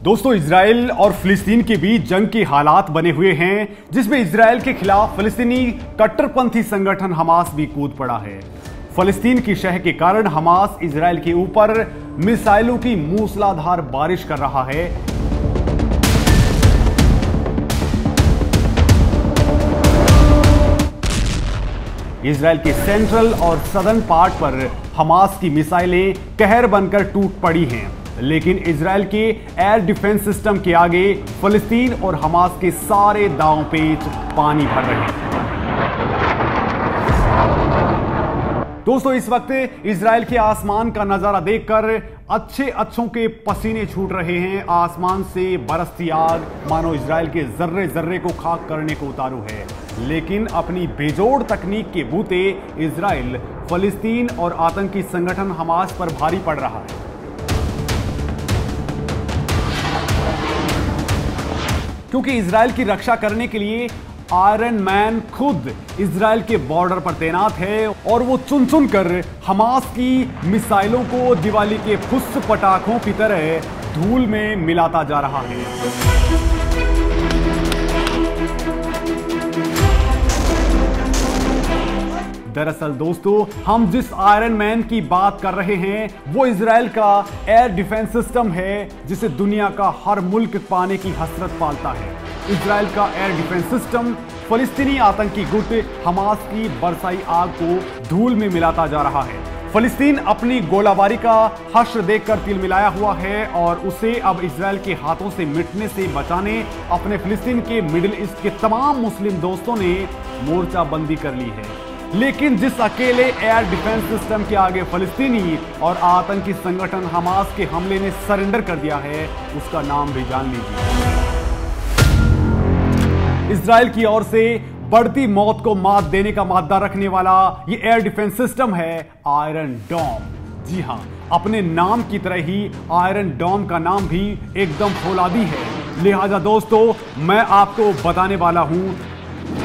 दोस्तों, इजराइल और फिलिस्तीन के बीच जंग के हालात बने हुए हैं, जिसमें इजराइल के खिलाफ फिलिस्तीनी कट्टरपंथी संगठन हमास भी कूद पड़ा है। फिलिस्तीन की शह के कारण हमास इजराइल के ऊपर मिसाइलों की मूसलाधार बारिश कर रहा है। इजराइल के सेंट्रल और सदर्न पार्ट पर हमास की मिसाइलें कहर बनकर टूट पड़ी हैं, लेकिन इजराइल के एयर डिफेंस सिस्टम के आगे फिलिस्तीन और हमास के सारे दांव पेच पानी भर रहे हैं। दोस्तों, इस वक्त इजराइल के आसमान का नजारा देखकर अच्छों के पसीने छूट रहे हैं। आसमान से बरसती आग मानो इजराइल के जर्रे जर्रे को खाक करने को उतारू है, लेकिन अपनी बेजोड़ तकनीक के बूते इजराइल फिलिस्तीन और आतंकी संगठन हमास पर भारी पड़ रहा है। क्योंकि इजराइल की रक्षा करने के लिए आयरन मैन खुद इजराइल के बॉर्डर पर तैनात है और वो चुन चुन कर हमास की मिसाइलों को दिवाली के फुस पटाखों की तरह धूल में मिलाता जा रहा है। दरअसल दोस्तों, हम जिस आयरन मैन की बात कर रहे हैं वो इजराइल का एयर डिफेंस सिस्टम है, जिसे दुनिया का हर मुल्क पाने की हसरत पालता है। इजराइल का एयर डिफेंस सिस्टम फिलिस्तीनी आतंकी गुट हमास की बरसाई आग को धूल में मिलाता जा रहा है। फिलिस्तीन अपनी गोलाबारी का हश्र देखकर तिलमिलाया हुआ है और उसे अब इजराइल के हाथों से मिटने से बचाने अपने फिलिस्तीन के मिडिल ईस्ट के तमाम मुस्लिम दोस्तों ने मोर्चाबंदी कर ली है। लेकिन जिस अकेले एयर डिफेंस सिस्टम के आगे फिलिस्तीनी और आतंकी संगठन हमास के हमले ने सरेंडर कर दिया है, उसका नाम भी जान लीजिए। इजराइल की ओर से बढ़ती मौत को मात देने का मादा रखने वाला ये एयर डिफेंस सिस्टम है आयरन डोम। जी हां, अपने नाम की तरह ही आयरन डोम का नाम भी एकदम फौलादी है। लिहाजा दोस्तों, मैं आपको बताने वाला हूं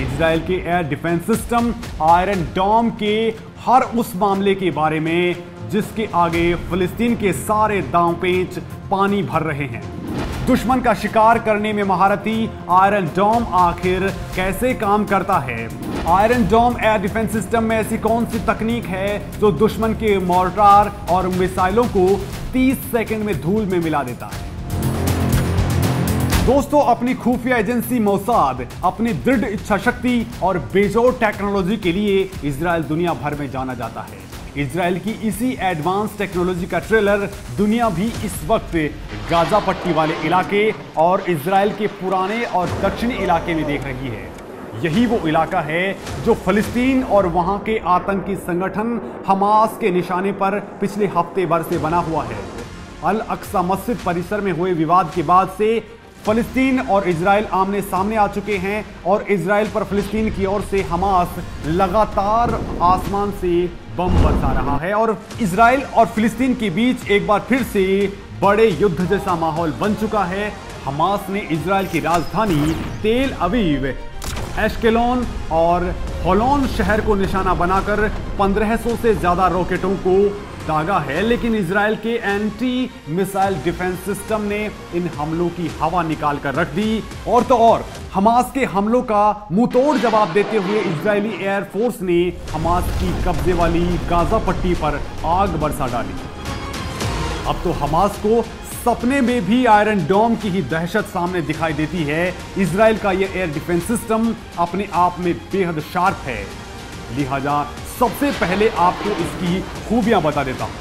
इजराइल के एयर डिफेंस सिस्टम आयरन डोम के हर उस मामले के बारे में जिसके आगे फिलिस्तीन के सारे दांव पेच पानी भर रहे हैं। दुश्मन का शिकार करने में महारथी आयरन डोम आखिर कैसे काम करता है? आयरन डोम एयर डिफेंस सिस्टम में ऐसी कौन सी तकनीक है जो दुश्मन के मोर्टार और मिसाइलों को 30 सेकंड में धूल में मिला देता है? दोस्तों, अपनी खुफिया एजेंसी मोसाद, अपनी दृढ़ इच्छा शक्ति और बेजोड़ टेक्नोलॉजी के लिए इजराइल दुनिया भर में जाना जाता है। इजराइल की इसी एडवांस टेक्नोलॉजी का ट्रेलर दुनिया भी इस वक्त गाजा पट्टी वाले इलाके और इजराइल के पुराने और दक्षिणी इलाके में देख रही है। यही वो इलाका है जो फिलिस्तीन और वहां के आतंकी संगठन हमास के निशाने पर पिछले हफ्ते भर से बना हुआ है। अल अक्सा मस्जिद परिसर में हुए विवाद के बाद से फिलिस्तीन और इजराइल आमने सामने आ चुके हैं और इजराइल पर फिलिस्तीन की ओर से हमास लगातार आसमान से बम बरसा रहा है और इजराइल और फिलिस्तीन के बीच एक बार फिर से बड़े युद्ध जैसा माहौल बन चुका है। हमास ने इजराइल की राजधानी तेल अवीव, एश्केलोन और होलोन शहर को निशाना बनाकर 1500 से ज्यादा रॉकेटों को दागा है, लेकिन इजराइल के एंटी मिसाइल डिफेंस सिस्टम ने इन हमलों की हवा निकाल कर रख दी। और तो और हमास के हमलों का मुंहतोड़ जवाब देते हुए इजरायली एयरफोर्स ने हमास की कब्जे वाली गाजा पट्टी पर आग बरसा डाली। अब तो हमास को सपने में भी आयरन डोम की ही दहशत सामने दिखाई देती है। इजराइल का यह एयर डिफेंस सिस्टम अपने आप में बेहद शार्प है, लिहाजा सबसे पहले आपको इसकी खूबियां बता देता हूं।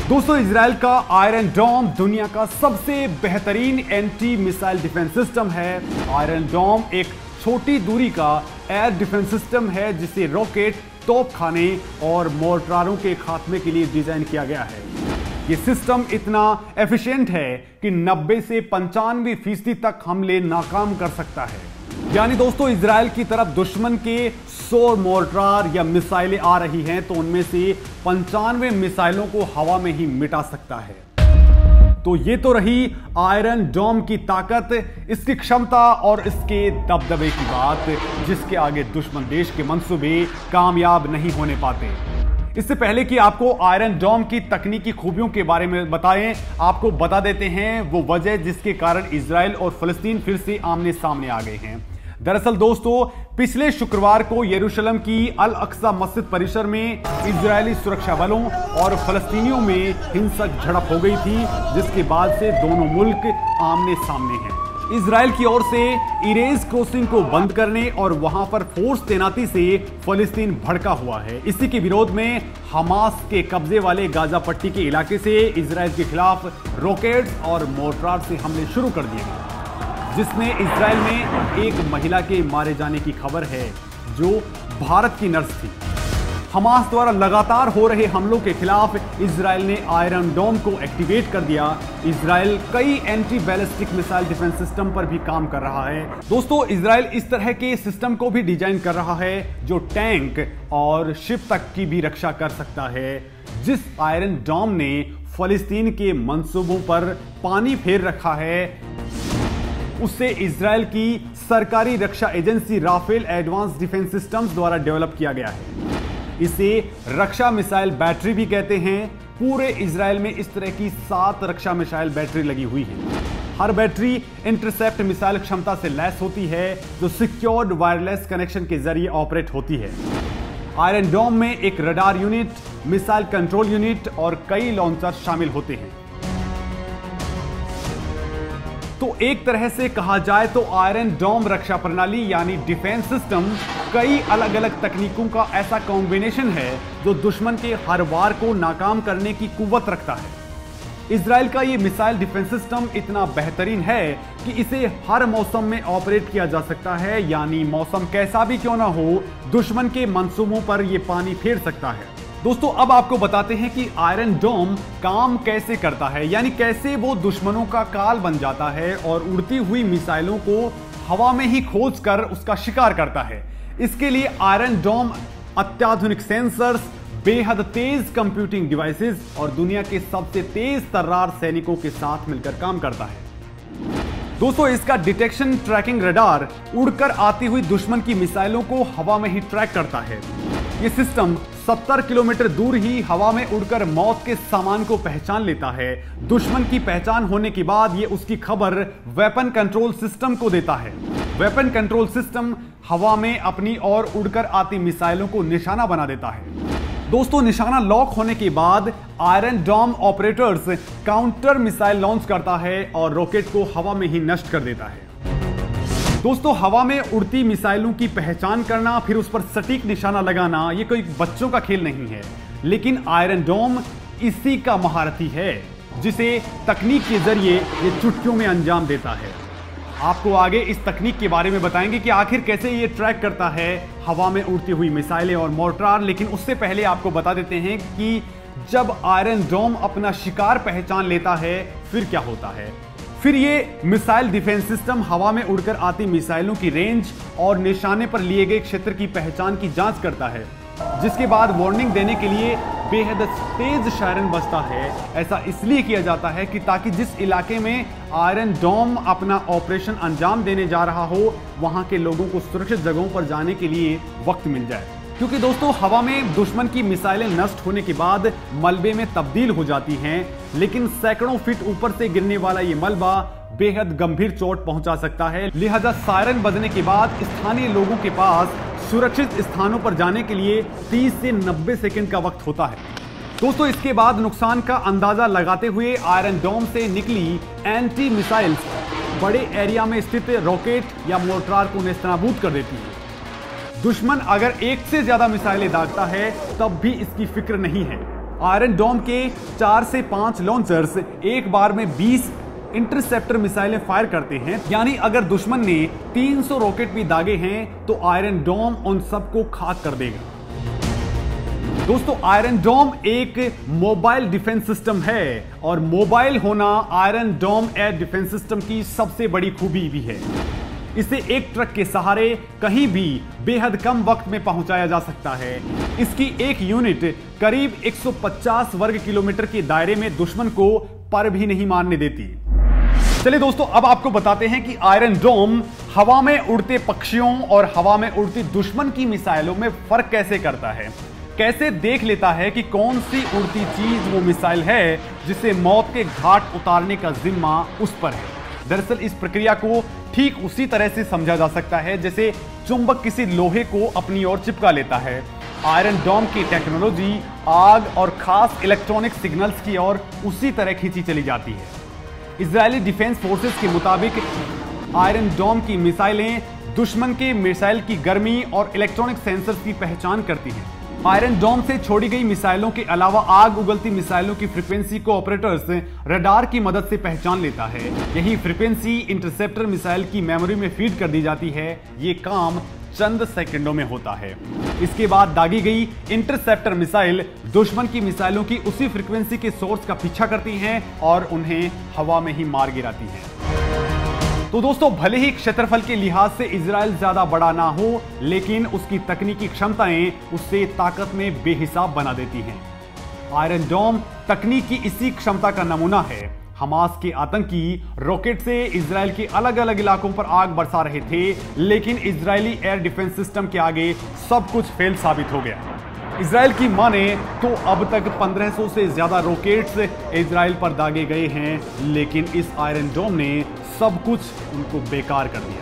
दोस्तों, इजराइल का आयरन डोम दुनिया का सबसे बेहतरीन एंटी मिसाइल डिफेंस सिस्टम है। आयरन डोम एक छोटी दूरी का एयर डिफेंस सिस्टम है जिसे रॉकेट, तोपखाने और मोर्टारों के खात्मे के लिए डिजाइन किया गया है। यह सिस्टम इतना एफिशिएंट है कि 90 से 95% तक हमले नाकाम कर सकता है। यानी दोस्तों, इजराइल की तरफ दुश्मन के 100 मोर्टार या मिसाइलें आ रही हैं तो उनमें से 95 मिसाइलों को हवा में ही मिटा सकता है। तो ये तो रही आयरन डोम की ताकत, इसकी क्षमता और इसके दबदबे की बात, जिसके आगे दुश्मन देश के मंसूबे कामयाब नहीं होने पाते। इससे पहले कि आपको आयरन डोम की तकनीकी खूबियों के बारे में बताएं, आपको बता देते हैं वो वजह जिसके कारण इजराइल और फलस्तीन फिर से आमने सामने आ गए हैं। दरअसल दोस्तों, पिछले शुक्रवार को यरूशलेम की अल अक्सा मस्जिद परिसर में इजरायली सुरक्षा बलों और फलस्तीनियों में हिंसक झड़प हो गई थी, जिसके बाद से दोनों मुल्क आमने सामने हैं। इजराइल की ओर से इरेज क्रॉसिंग को बंद करने और वहां पर फोर्स तैनाती से फलस्तीन भड़का हुआ है। इसी के विरोध में हमास के कब्जे वाले गाजा पट्टी के इलाके से इजराइल के खिलाफ रॉकेट्स और मोर्टार से हमले शुरू कर दिए गए, जिसमें इजराइल में एक महिला के मारे जाने की खबर है जो भारत की नर्स थी। हमास द्वारा लगातार हो रहे हमलों के खिलाफ इजराइल ने आयरन डोम को एक्टिवेट कर दिया। इजराइल कई anti ballistic missile defence system पर भी काम कर रहा है। दोस्तों, इजराइल इस तरह के सिस्टम को भी डिजाइन कर रहा है जो टैंक और शिप तक की भी रक्षा कर सकता है। जिस आयरन डोम ने फलस्तीन के मंसूबों पर पानी फेर रखा है, उससे इजराइल की सरकारी रक्षा agency Rafael advance defense systems द्वारा डेवलप किया गया है। इसे रक्षा मिसाइल बैटरी भी कहते हैं। पूरे इजराइल में इस तरह की 7 रक्षा मिसाइल बैटरी लगी हुई है। हर बैटरी इंटरसेप्ट मिसाइल क्षमता से लैस होती है, जो सिक्योर्ड वायरलेस कनेक्शन के जरिए ऑपरेट होती है। आयरन डोम में एक radar unit, missile control unit और कई लॉन्चर शामिल होते हैं। तो एक तरह से कहा जाए तो आयरन डोम रक्षा प्रणाली यानी डिफेंस सिस्टम कई अलग अलग तकनीकों का ऐसा कॉम्बिनेशन है जो दुश्मन के हर वार को नाकाम करने की कुव्वत रखता है। इजराइल का ये मिसाइल डिफेंस सिस्टम इतना बेहतरीन है कि इसे हर मौसम में ऑपरेट किया जा सकता है, यानी मौसम कैसा भी क्यों ना हो, दुश्मन के मंसूबों पर यह पानी फेर सकता है। दोस्तों, अब आपको बताते हैं कि आयरन डोम काम कैसे करता है, यानी कैसे वो दुश्मनों का काल बन जाता है और उड़ती हुई मिसाइलों को हवा में ही खोजकर उसका शिकार करता है। इसके लिए आयरन डोम अत्याधुनिक सेंसर्स, बेहद तेज कंप्यूटिंग डिवाइसेस और दुनिया के सबसे तेज तर्रार सैनिकों के साथ मिलकर काम करता है। दोस्तों, इसका डिटेक्शन ट्रैकिंग रडार उड़कर आती हुई दुश्मन की मिसाइलों को हवा में ही ट्रैक करता है। यह सिस्टम 70 किलोमीटर दूर ही हवा में उड़कर मौत के सामान को पहचान लेता है। दुश्मन की पहचान होने के बाद यह उसकी खबर वेपन कंट्रोल सिस्टम को देता है। वेपन कंट्रोल सिस्टम हवा में अपनी ओर उड़कर आती मिसाइलों को निशाना बना देता है। दोस्तों, निशाना लॉक होने के बाद आयरन डोम ऑपरेटर्स काउंटर मिसाइल लॉन्च करता है और रॉकेट को हवा में ही नष्ट कर देता है। दोस्तों, हवा में उड़ती मिसाइलों की पहचान करना, फिर उस पर सटीक निशाना लगाना, यह कोई बच्चों का खेल नहीं है, लेकिन आयरन डोम इसी का महारथी है, जिसे तकनीक के जरिए ये चुटकियों में अंजाम देता है। आपको आगे इस तकनीक के बारे में बताएंगे कि आखिर कैसे ये ट्रैक करता है हवा में उड़ती हुई मिसाइलें और मोर्टार, लेकिन उससे पहले आपको बता देते हैं कि जब आयरन डोम अपना शिकार पहचान लेता है फिर क्या होता है। फिर ये मिसाइल डिफेंस सिस्टम हवा में उड़कर आती मिसाइलों की रेंज और निशाने पर लिए गए क्षेत्र की पहचान की जांच करता है, जिसके बाद वार्निंग देने के लिए बेहद तेज सायरन बजता है। ऐसा इसलिए किया जाता है कि ताकि जिस इलाके में आयरन डोम अपना ऑपरेशन अंजाम देने जा रहा हो, वहां के लोगों को सुरक्षित जगहों पर जाने के लिए वक्त मिल जाए। क्योंकि दोस्तों, हवा में दुश्मन की मिसाइलें नष्ट होने के बाद मलबे में तब्दील हो जाती हैं, लेकिन सैकड़ों फीट ऊपर से गिरने वाला ये मलबा बेहद गंभीर चोट पहुंचा सकता है। लिहाजा सायरन बजने के बाद स्थानीय लोगों के पास सुरक्षित स्थानों पर जाने के लिए 30 से 90 सेकंड का वक्त होता है। दोस्तों, इसके बाद नुकसान का अंदाजा लगाते हुए आयरन डोम से निकली एंटी मिसाइल्स बड़े एरिया में स्थित रॉकेट या मोर्टार को नेस्तनाबूद कर देती है। दुश्मन अगर एक से ज्यादा मिसाइलें दागता है तब भी इसकी फिक्र नहीं है। आयरन डोम के 4 से 5 लॉन्चर्स एक बार में 20 इंटरसेप्टर मिसाइलें फायर करते हैं, यानी अगर दुश्मन ने 300 रॉकेट भी दागे हैं तो आयरन डोम उन सबको खाक कर देगा। दोस्तों, आयरन डोम एक मोबाइल डिफेंस सिस्टम है और मोबाइल होना आयरन डोम एयर डिफेंस सिस्टम की सबसे बड़ी खूबी भी है। इसे एक ट्रक के सहारे कहीं भी बेहद कम वक्त में पहुंचाया जा सकता है। इसकी एक यूनिट करीब 150 वर्ग किलोमीटर के दायरे में दुश्मन को पर भी नहीं मारने देती। चलिए दोस्तों, अब आपको बताते हैं कि आयरन डोम हवा में उड़ते पक्षियों और हवा में उड़ती दुश्मन की मिसाइलों में फर्क कैसे करता है। कैसे देख लेता है कि कौन सी उड़ती चीज वो मिसाइल है जिसे मौत के घाट उतारने का जिम्मा उस पर है। दरअसल इस प्रक्रिया को ठीक उसी तरह से समझा जा सकता है जैसे चुंबक किसी लोहे को अपनी ओर चिपका लेता है। आयरन डोम की टेक्नोलॉजी आग और खास इलेक्ट्रॉनिक सिग्नल्स की ओर उसी तरह खींची चली जाती है। इजरायली डिफेंस फोर्सेस के मुताबिक आयरन डोम की मिसाइलें दुश्मन के मिसाइल की गर्मी और इलेक्ट्रॉनिक सेंसर्स की पहचान करती हैं। आयरन डोम से छोड़ी गई मिसाइलों के अलावा आग उगलती मिसाइलों की फ्रीक्वेंसी को ऑपरेटर्स रडार की मदद से पहचान लेता है। यही फ्रीक्वेंसी इंटरसेप्टर मिसाइल की मेमोरी में फीड कर दी जाती है। ये काम चंद सेकंडों में होता है। इसके बाद दागी गई इंटरसेप्टर मिसाइल दुश्मन की मिसाइलों की उसी फ्रीक्वेंसी के सोर्स का पीछा करती हैं और उन्हें हवा में ही मार गिराती हैं। तो दोस्तों, भले ही क्षेत्रफल के लिहाज से इजराइल ज्यादा बड़ा ना हो, लेकिन उसकी तकनीकी क्षमताएं उससे ताकत में बेहिसाब बना देती हैं। आयरन डोम तकनीक की इसी क्षमता का नमूना है। हमास के आतंकी रॉकेट से इजराइल के अलग अलग इलाकों पर आग बरसा रहे थे, लेकिन इजरायली एयर डिफेंस सिस्टम के आगे सब कुछ फेल साबित हो गया। इजराइल की माने तो अब तक 1500 से ज्यादा रॉकेट्स इजराइल पर दागे गए हैं, लेकिन इस आयरन डोम ने सब कुछ उनको बेकार कर दिया।